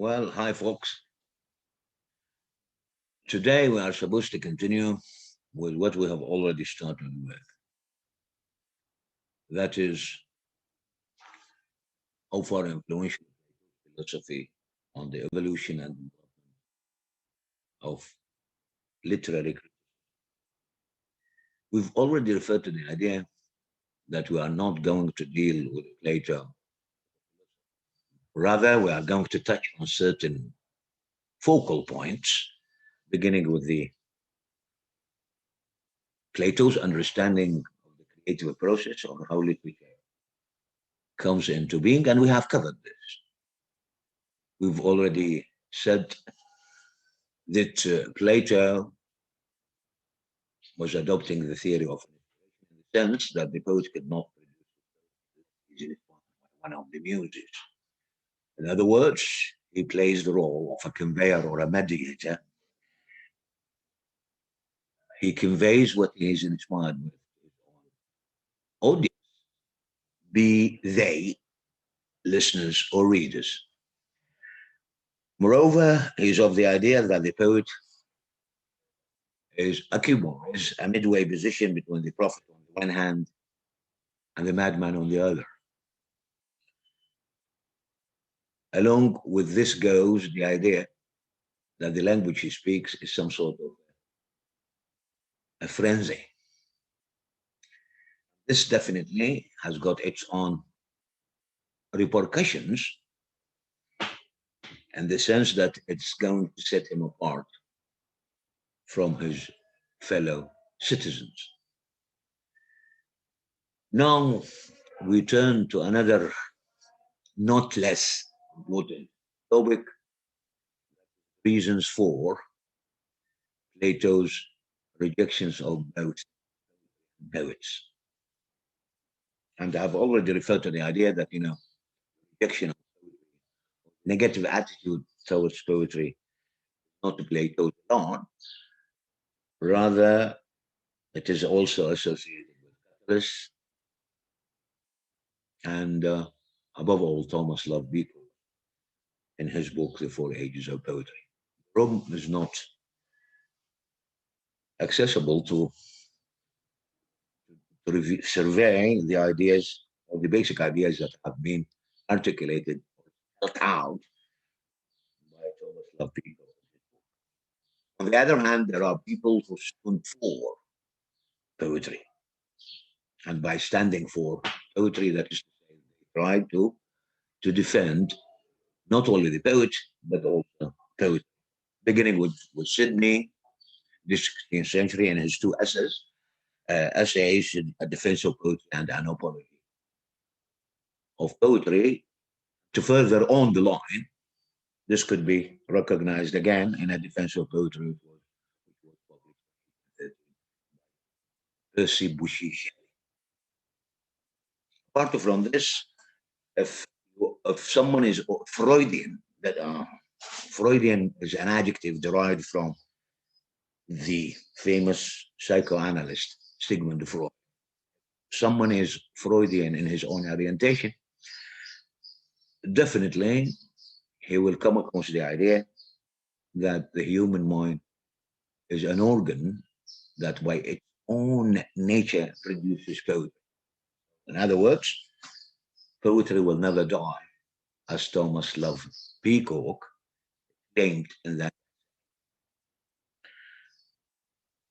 Well, hi, folks. Today we are supposed to continue with what we have already started with. That is, how far influential philosophy on the evolution and development of literary criticism. We've already referred to the idea that we are not going to deal with Plato. Rather, we are going to touch on certain focal points, beginning with the Plato's understanding of the creative process or how literature comes into being, and we have covered this. We've already said that Plato was adopting the theory of in the sense that the poet could not produce one of the muses. In other words, he plays the role of a conveyor or a mediator. He conveys what he is inspired with to his own audience, be they listeners or readers. Moreover, he is of the idea that the poet is occupies a midway position between the prophet on the one hand and the madman on the other. Along with this goes the idea that the language he speaks is some sort of a frenzy. This definitely has got its own repercussions in the sense that it's going to set him apart from his fellow citizens. Now we turn to another not less important topic, reasons for Plato's rejections of both poets. And I've already referred to the idea that, rejection of poetry, negative attitude towards poetry, not to Plato alone, rather, it is also associated with Catullus and, above all, Thomas Love Beaker in his book, The Four Ages of Poetry. Rome is not accessible to survey the ideas or the basic ideas that have been articulated or spelled out by Thomas Love Beaker. On the other hand, there are people who stand for poetry. And by standing for poetry, that is to say, they try to defend not only the poet, but also poetry. Beginning with Sidney, the 16th century, and his two essays, A Defense of Poetry and An Apology of Poetry. To further on the line, this could be recognized again in A Defense of Poetry, which was published by Percy Bysshe Shelley. Apart from this, if someone is Freudian, that Freudian is an adjective derived from the famous psychoanalyst Sigmund Freud. Someone is Freudian in his own orientation, definitely he will come across the idea that the human mind is an organ that by its own nature produces poetry. In other words, poetry will never die, as Thomas Love Peacock claimed in that.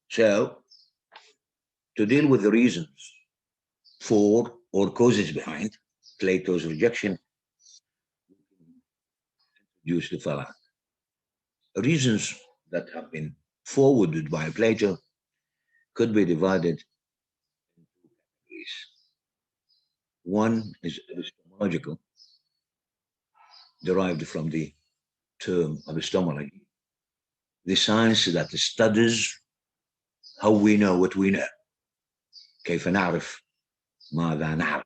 So, to deal with the reasons for or causes behind Plato's rejection, introduce the following reasons that have been forwarded by Plato could be divided into two categories. One is epistemological, derived from the term epistemology, the science that studies how we know what we know. كيف نعرف ماذا نعرف.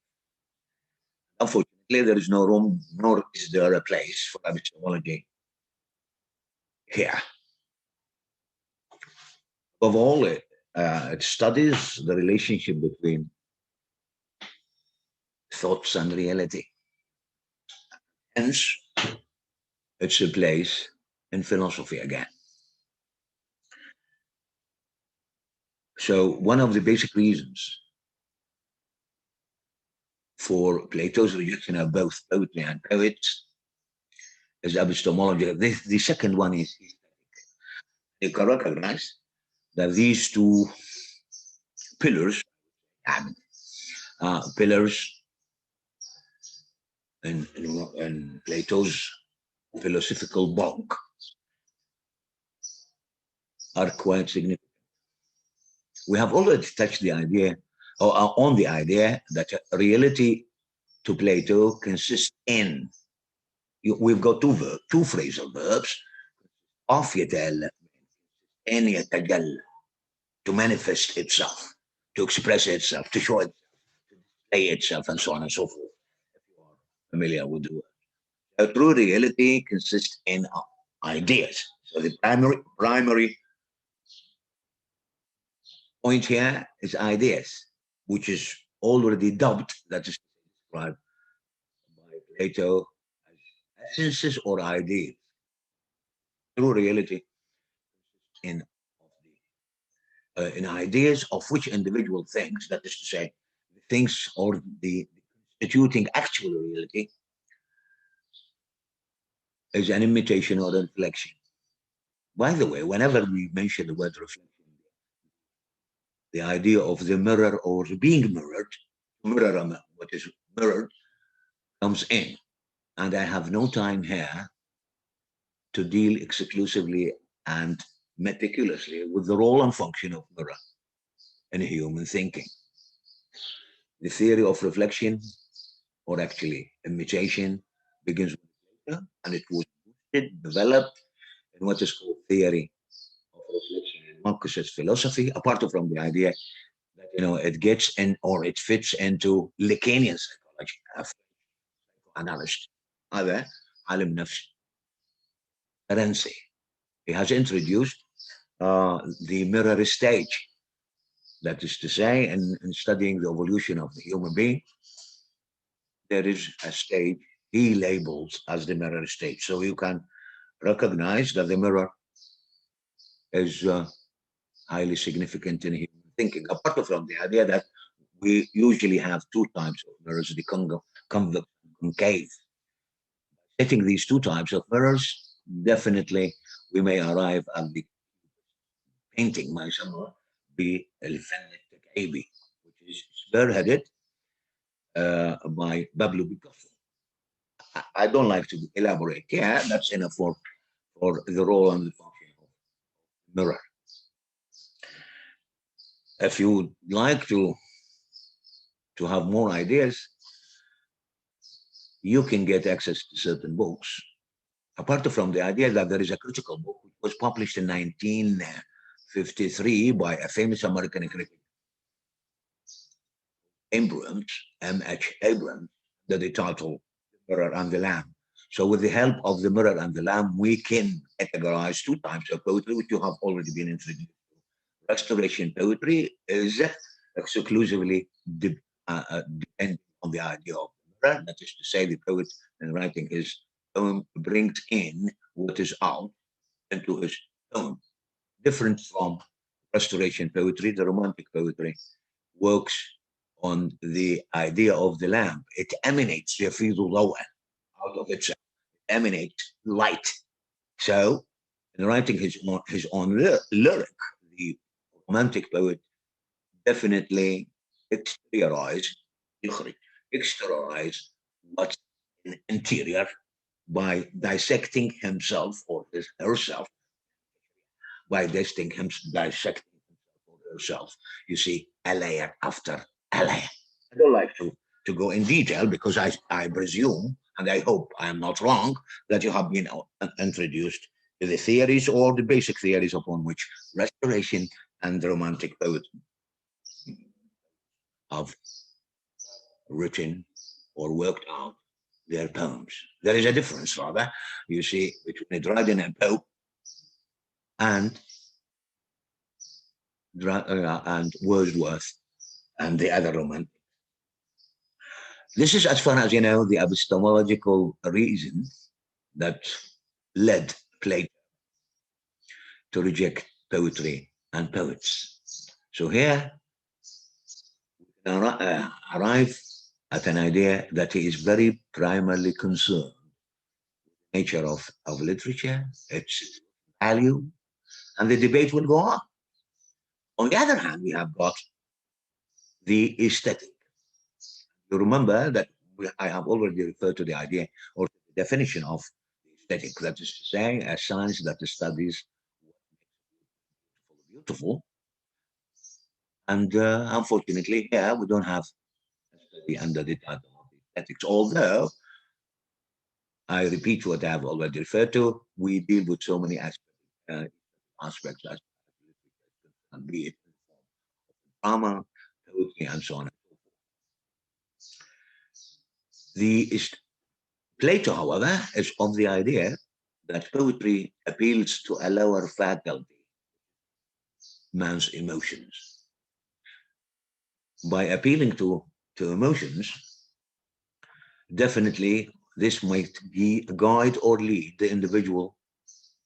Unfortunately, there is no room, nor is there a place for epistemology here. Above all, it studies the relationship between thoughts and reality. Hence, its place in philosophy again. So one of the basic reasons for Plato's rejection of both poetry and poets is epistemology. The second one is you can recognize that these two pillars, pillars in Plato's philosophical bulk, are quite significant. We have already touched the idea, or on the idea that reality to Plato consists in. We've got two phrasal verbs, afyatel and yatajal, to manifest itself, to express itself, to show it, to display itself, and so on and so forth. If you are familiar with the word. A true reality consists in ideas. So the primary point here is ideas, which is already dubbed, that is described by Plato as essences or ideas. True reality in in ideas of which individual things, that is to say, the things or the constituting actual reality, is an imitation or a reflection. By the way, whenever we mention the word reflection, the idea of the mirror or being mirrored, mirror what is mirrored, comes in. And I have no time here to deal exclusively and meticulously with the role and function of mirror in human thinking. The theory of reflection, or actually imitation, begins with Plato, and it was developed in what is called theory of reflection in Marcus's philosophy, apart from the idea that it gets in or it fits into Lacanian psychology, analyst. هذا عالم نفس فرنسي. He has introduced the mirror stage. That is to say, in studying the evolution of the human being, there is a stage he labels as the mirror stage. So you can recognize that the mirror is highly significant in human thinking, apart from the idea that we usually have two types of mirrors, the convex and concave. Setting these two types of mirrors, definitely we may arrive at the painting by someone, the الفن التكعيبي, which is spearheaded by Pablo Picasso. I don't like to elaborate. Yeah, that's enough for the role and the function of mirror. If you would like to have more ideas, you can get access to certain books. Apart from the idea that there is a critical book which was published in 1953 by a famous American critic, Abrams, M.H. Abrams, that the title Mirror and the Lamb. So with the help of the Mirror and the Lamb, we can categorize two types of poetry, which you have already been introduced to. Restoration poetry is exclusively dependent on the idea of the mirror. That is to say, the poet in writing his poem brings in what is out into his poem. Different from restoration poetry, the romantic poetry works on the idea of the lamp. It emanates out of itself, it emanates light. So, in writing his own lyric, the romantic poet definitely exteriorize what's in interior by dissecting himself or herself, by dissecting himself or herself. You see, a layer after a layer. I don't like to go in detail because I presume, and I hope I am not wrong, that you have been introduced to the theories or the basic theories upon which restoration and romantic poetry have written or worked out their poems. There is a difference, rather, you see, between Dryden and Pope and Wordsworth and the other romantics. This is, as far as you know, the epistemological reason that led Plato to reject poetry and poets. So here we arrive at an idea that he is very primarily concerned with the nature of literature, its value, and the debate will go on. On the other hand, we have got the aesthetic. You remember that I have already referred to the idea or the definition of the aesthetic, that is to say, a science that studies what makes beautiful. And unfortunately, here we don't have a study under the title of aesthetics. Although, I repeat what I have already referred to, we deal with so many aspects as and be it drama, poetry, and so on. The Plato, however, is of the idea that poetry appeals to a lower faculty, man's emotions. By appealing to emotions, definitely this might guide or lead the individual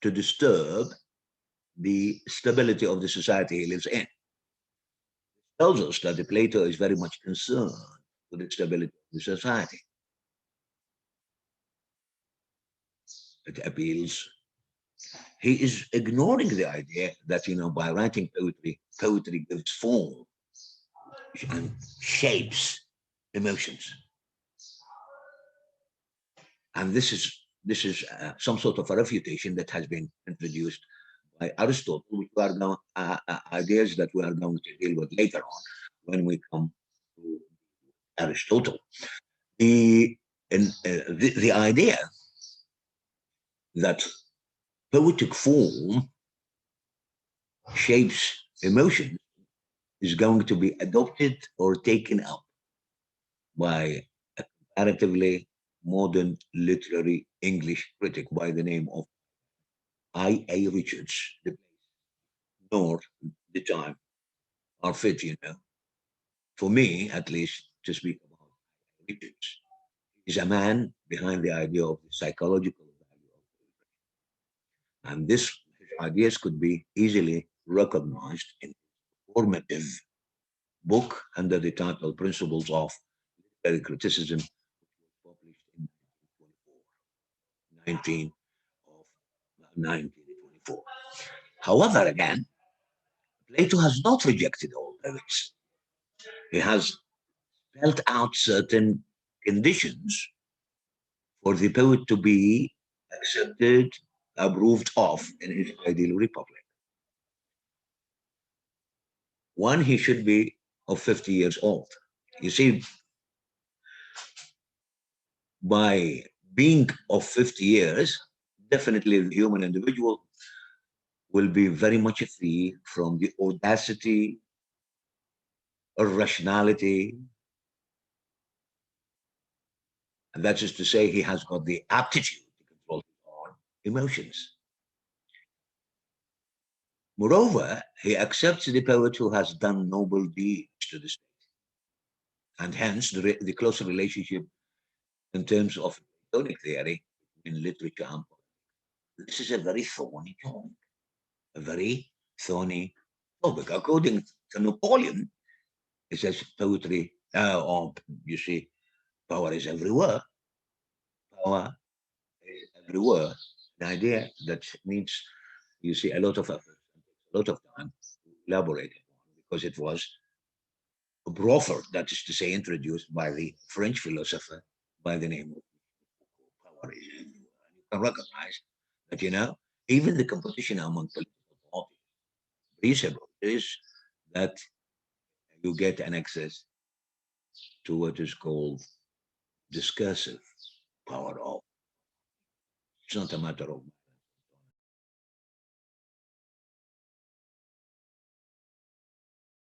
to disturb the stability of the society he lives in. It tells us that the Plato is very much concerned with the stability of the society. It appeals. He is ignoring the idea that, by writing poetry, poetry gives form and shapes emotions. And this is some sort of a refutation that has been introduced by Aristotle, which are now ideas that we are going to deal with later on when we come to Aristotle. The idea that poetic form shapes emotion is going to be adopted or taken up by a comparatively modern literary English critic by the name of I.A. Richards. The place nor the time are fit, for me at least, to speak about Richards. He's a man behind the idea of the psychological value of poetry. And this his ideas could be easily recognized in a formative book under the title Principles of Literary Criticism, which was published in 1924, 19 of 1924. However, again, Plato has not rejected all poets. He has spelled out certain conditions for the poet to be accepted, approved of in his ideal republic. One, he should be of 50 years old. You see, by being of 50 years, definitely the human individual will be very much free from the audacity, irrationality, and that is to say, he has got the aptitude to control his own emotions. Moreover, he accepts the poet who has done noble deeds to the state, and hence the closer relationship in terms of Platonic theory in literature and politics. This is a very thorny topic, a very thorny topic. According to Napoleon, he says poetry, or you see, power is everywhere. Power is everywhere. An idea that needs, you see, a lot of effort, a lot of time to elaborate upon because it was Broffer, that is to say, introduced by the French philosopher by the name of power is everywhere. You can recognize that, even the competition among political parties, reasonable is that you get an access to what is called discursive power of. It's not a matter of